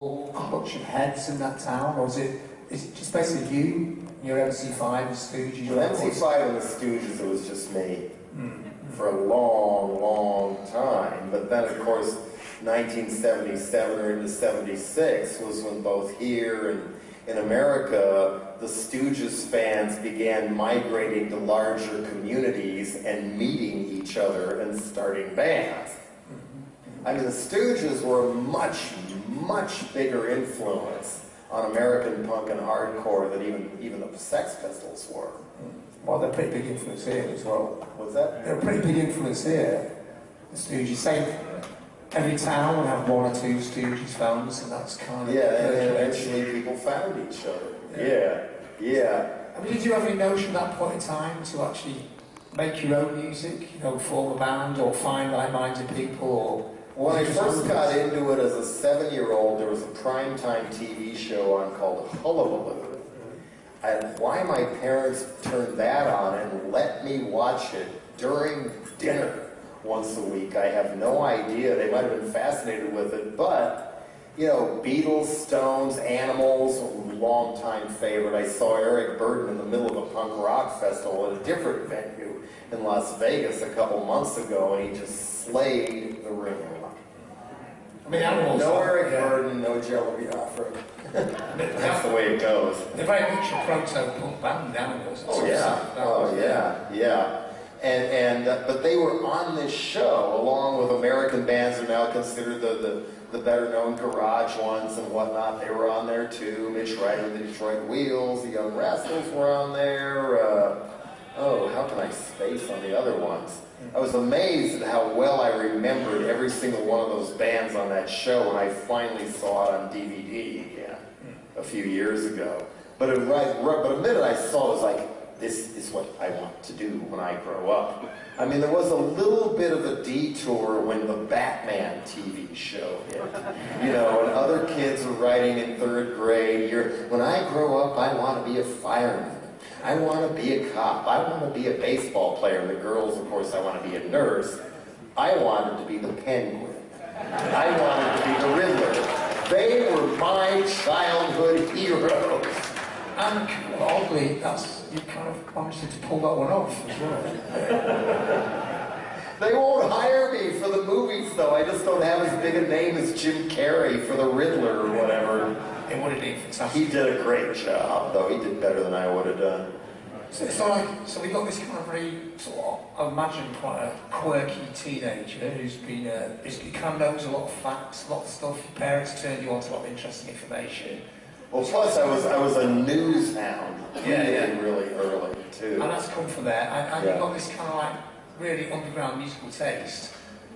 A bunch of heads in that town, or is it just basically you, your MC5, the Stooges? With MC5 and the Stooges, it was just me for a long, long time. But then, of course, 1977 or into 76 was when both here and in America, the Stooges fans began migrating to larger communities and meeting each other and starting bands. I mean, the Stooges were a much bigger influence on American punk and hardcore than even the Sex Pistols were. Well, they're a pretty big influence here as well. What's that? They're a pretty big influence here. The Stooges, say, every town would have one or two Stooges fans, and that's kind of... Yeah, and eventually people found each other. Yeah. I mean, did you have any notion at that point in time to actually make your own music, you know, form a band, or find like-minded people, or... When I first got into it as a 7-year-old, there was a primetime TV show on called Hullabaloo. And why my parents turned that on and let me watch it during dinner once a week, I have no idea. They might have been fascinated with it, but, you know, Beatles, Stones, Animals, long-time favorite. I saw Eric Burden in the middle of a punk rock festival at a different venue in Las Vegas a couple months ago, and he just slayed the room. I mean, Animals... No Eric Burden, no Jello Biafra. That's the way it goes. They're very much a proto-punk band, the Animals. Oh yeah. But they were on this show, along with American bands who are now considered the better-known garage ones and whatnot. They were on there too. Mitch Ryder, the Detroit Wheels, the Young Rascals were on there. How can I space on the other ones? I was amazed at how well I remembered every single one of those bands on that show when I finally saw it on DVD again a few years ago. But the minute I saw it, I was like, this is what I want to do when I grow up. I mean, there was a little bit of a detour when the Batman TV show hit. You know, and other kids were writing in 3rd grade, when I grow up, I want to be a fireman. I want to be a cop. I want to be a baseball player. And the girls, of course, I want to be a nurse. I wanted to be the Penguin. I wanted to be the Riddler. They were my childhood heroes. And oddly, you kind of managed to pull that one off as well. They won't hire me for the movies, though. I just don't have as big a name as Jim Carrey for the Riddler or whatever. It would have been fantastic. He did a great job, though. He did better than I would have done. So we got this kind of very, sort of, I imagine, quite a quirky teenager who's kind of knows a lot of facts, a lot of stuff. Your parents turned you on to a lot of interesting information. Well, plus I was a news hound really early, too. And that's come from there. And you got this kind of like really underground musical taste,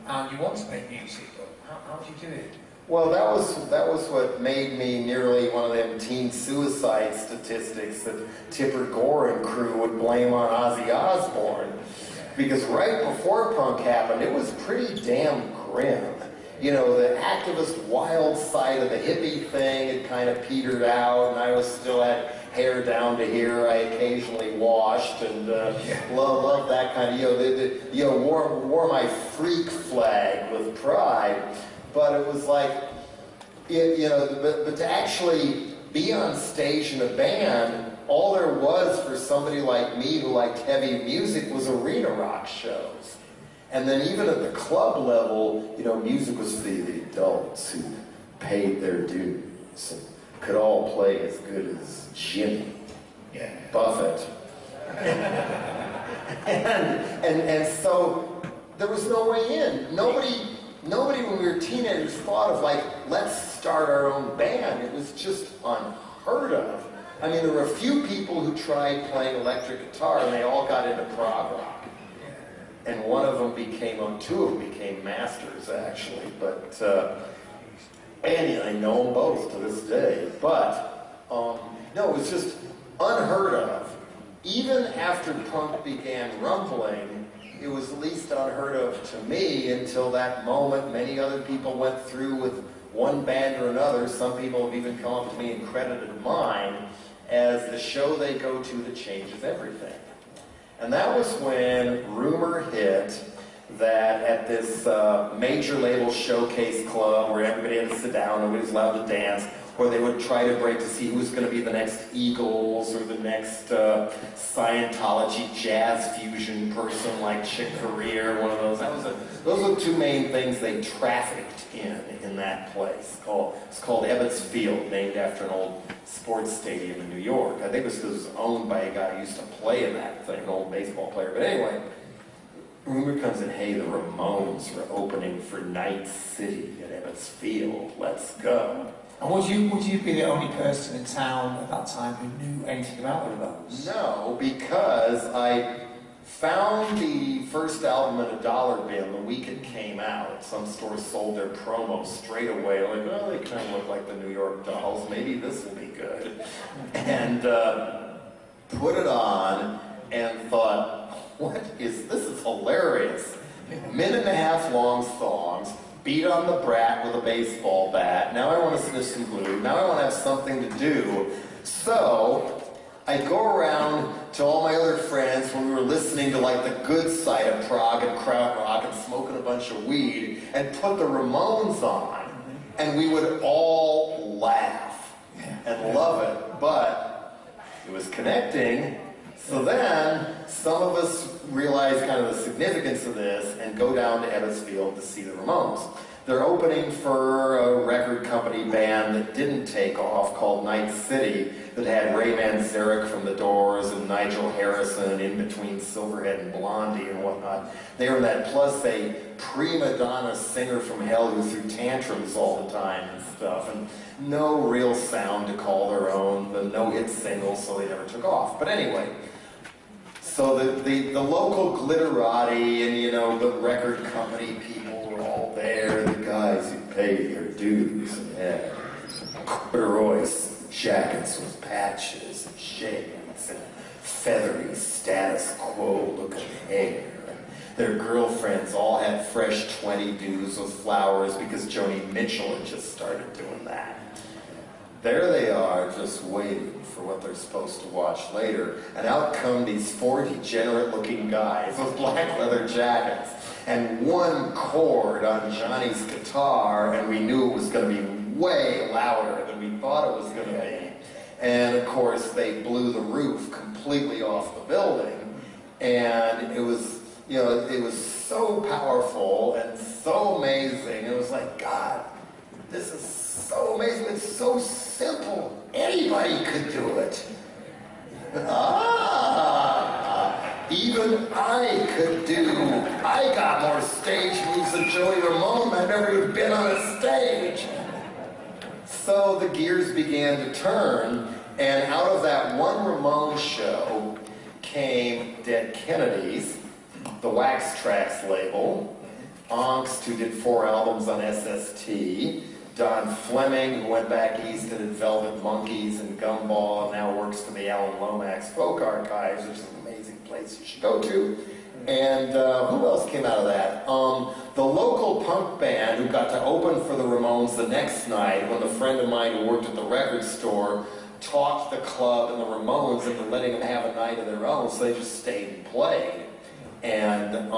and you want to make music, but how do you do it? Well, that was what made me nearly one of them teen suicide statistics that Tipper Gore and crew would blame on Ozzy Osbourne. Because right before punk happened, it was pretty damn grim. You know, the activist wild side of the hippie thing had kind of petered out, and I was still had hair down to here. I occasionally washed and loved that kind of, wore my freak flag with pride. But it was like, but to actually be on stage in a band, all there was for somebody like me who liked heavy music was arena rock shows. And then even at the club level, music was for the adults who paid their dues and could all play as good as Jimmy Buffett. and so there was no way in. Nobody when we were teenagers thought of let's start our own band. It was just unheard of. I mean, there were a few people who tried playing electric guitar and they all got into prog rock. And two of them became masters actually. But, and I know them both to this day. But, no, it was just unheard of. Even after punk began rumbling, it was at least unheard of to me until that moment. Many other people went through with one band or another. Some people have even come up to me and credited mine as the show they go to that changes everything. And that was when Rumor hit, that at this major label showcase club where everybody had to sit down, nobody was allowed to dance, or they would try to break to see who was going to be the next Eagles or the next Scientology jazz fusion person like Chick Corea or one of those. Those are the two main things they trafficked in that place. It's called Ebbets Field, named after an old sports stadium in New York. I think this was owned by a guy who used to play in that thing, an old baseball player. But anyway, rumor comes in, hey, the Ramones were opening for Night City at Ebbets Field. Let's go. And would you be the only person in town at that time who knew anything about the Ramones? No, because I found the first album in a dollar bin the week it came out. Some stores sold their promo straight away. Like, well, they kind of look like the New York Dolls. Maybe this will be good. And put it on and thought, this is hilarious. Minute-and-a-half long songs, beat on the brat with a baseball bat. Now I want to sniff some glue. Now I want to have something to do. So I go around to all my other friends when we were listening to like the good side of prog and krautrock and smoking a bunch of weed and put the Ramones on. And we would all laugh and love it. But it was connecting. So then, some of us realize kind of the significance of this and go down to Ebbets Field to see the Ramones. They're opening for a record company band that didn't take off called Night City that had Ray Manzarek from The Doors and Nigel Harrison in between Silverhead and Blondie and whatnot. They were that, plus a prima donna singer from hell who threw tantrums all the time and stuff, and no real sound to call their own, the no-hit single, so they never took off. But anyway, so the local glitterati and, you know, the record company people were all there, the guys who paid their dues and had corduroy jackets with patches and shades and feathery status quo looking hair. Their girlfriends all had fresh 20-dos with flowers because Joni Mitchell had just started doing that. There they are, just waiting for what they're supposed to watch later. And out come these 4 degenerate-looking guys with black leather jackets and one chord on Johnny's guitar, and we knew it was going to be way louder than we thought it was going to be. And, of course, they blew the roof completely off the building. And it was, you know, it was so powerful and so amazing. It was like, God, this is so amazing. It's so simple. Anybody could do it. Even I could do. I got more stage moves than Joey Ramone. I've never even been on a stage. So the gears began to turn, and out of that one Ramones show came Dead Kennedys, the Wax Trax label, Angst, who did 4 albums on SST, Don Fleming, who went back east and did Velvet Monkeys and Gumball, and now works for the Alan Lomax Folk Archives, which is an amazing place you should go to. And who else came out of that? The local punk band who got to open for the Ramones the next night, when a friend of mine who worked at the record store talked the club and the Ramones into letting them have a night of their own, so they just stayed and played. And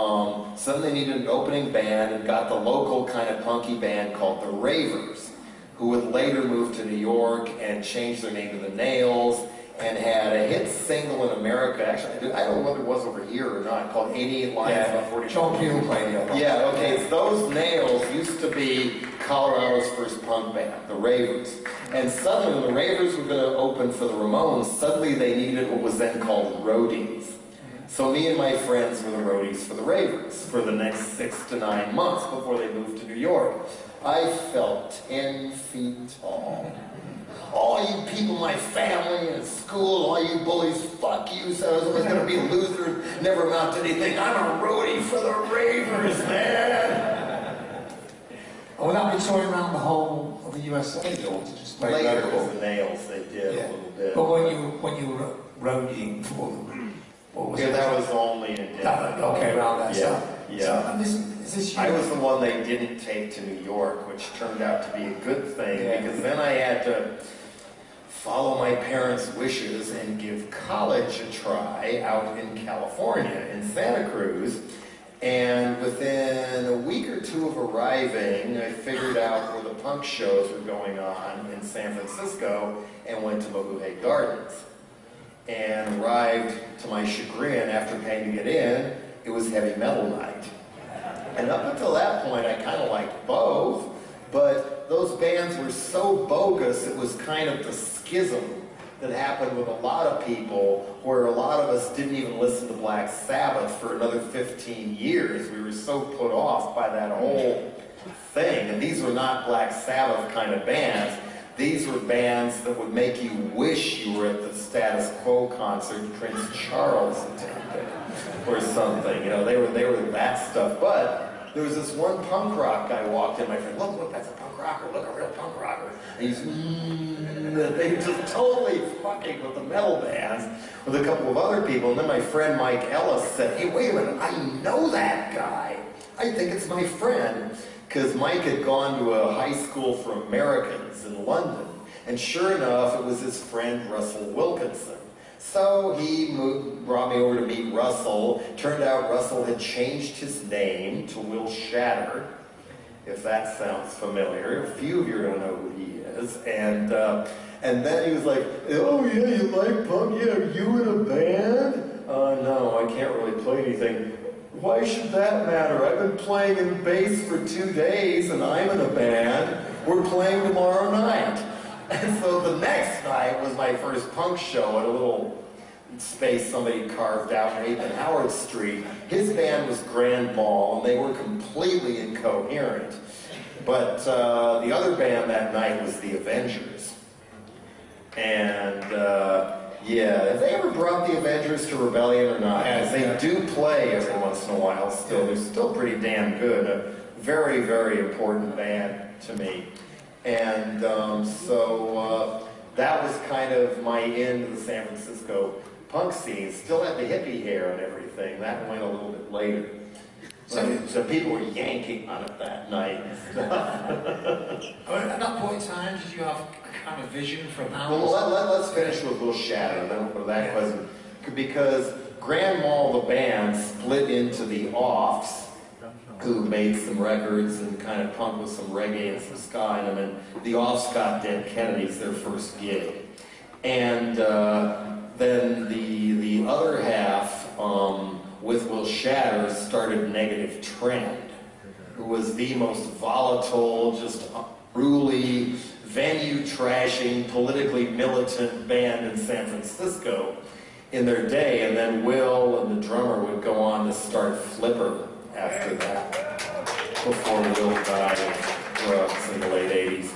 so they needed an opening band and got the local kind of punky band called the Ravers, who would later move to New York and change their name to the Nails, and had a hit single in America. Actually, I don't know whether it was over here or not, called 88 Lions on 40. John Peel played it. Yeah, okay, so those Nails used to be Colorado's first punk band, the Ravers. And suddenly, when the Ravers were going to open for the Ramones, suddenly they needed what was then called roadies. So me and my friends were the roadies for the Ravers for the next 6 to 9 months before they moved to New York. I felt 10 feet tall. All you people, my family and school, all you bullies, fuck you, said I was always going to be a loser, never amount to anything. I'm a roadie for the Ravers, man. Will that be touring around the whole of the USA, or to just play Later local? was the Nails, they did a little bit. But when you were roadieing for them, what was it? That was only in Denver. Okay, around that Yeah, time. yeah. So, is this you? I was the one they didn't take to New York, which turned out to be a good thing, because then I had to follow my parents' wishes and give college a try out in California, in Santa Cruz. And within a week or two of arriving, I figured out where the punk shows were going on in San Francisco and went to Mahuhay Gardens. And arrived, to my chagrin, after paying to get in, it was heavy metal night. And up until that point, I kind of liked both, but those bands were so bogus, it was kind of the schism that happened with a lot of people, where a lot of us didn't even listen to Black Sabbath for another 15 years. We were so put off by that whole thing. And these were not Black Sabbath kind of bands. These were bands that would make you wish you were at the Status Quo concert Prince Charles attended, or something. You know, they were that stuff. But there was this one punk rock guy walked in. My friend, look, that's a punk rocker. Look, a real punk rocker. And he's, they were just totally fucking with the metal bands with a couple of other people. And then my friend Mike Ellis said, hey, wait a minute, I know that guy. I think it's my friend. Because Mike had gone to a high school for Americans in London. And sure enough, it was his friend Russell Wilkinson. So he brought me over to meet Russell. Turned out Russell had changed his name to Will Shatter, if that sounds familiar. A few of you are going to know who he is. And then he was like, oh yeah, you like punk? Yeah, are you in a band? No, I can't really play anything. Why should that matter? I've been playing in bass for 2 days and I'm in a band. We're playing tomorrow night. And so the next night was my first punk show at a little space somebody carved out in 8th and Howard Street. His band was Grand Mall, and they were completely incoherent. But the other band that night was the Avengers. And yeah, have they ever brought the Avengers to Rebellion or not? Because they do play every once in a while still. They're still pretty damn good. A very, very important band to me. And so that was kind of my end of the San Francisco punk scene. Still had the hippie hair and everything. That went a little bit later. So people were yanking on it that night. At that point in time, did you have a kind of vision for a band? Well, let's finish with Will Shatter, and then we'll go to that question. Because Grand Mall, the band, split into the Offs, who made some records and kind of punk with some reggae and some ska in them, and the Offs got Dead Kennedys their first gig. And then the other half, with Will Shatter, started Negative Trend, who was the most volatile, just unruly, venue-trashing, politically militant band in San Francisco in their day. And then Will and the drummer would go on to start Flipper after that, before Will died of drugs in the late 80s.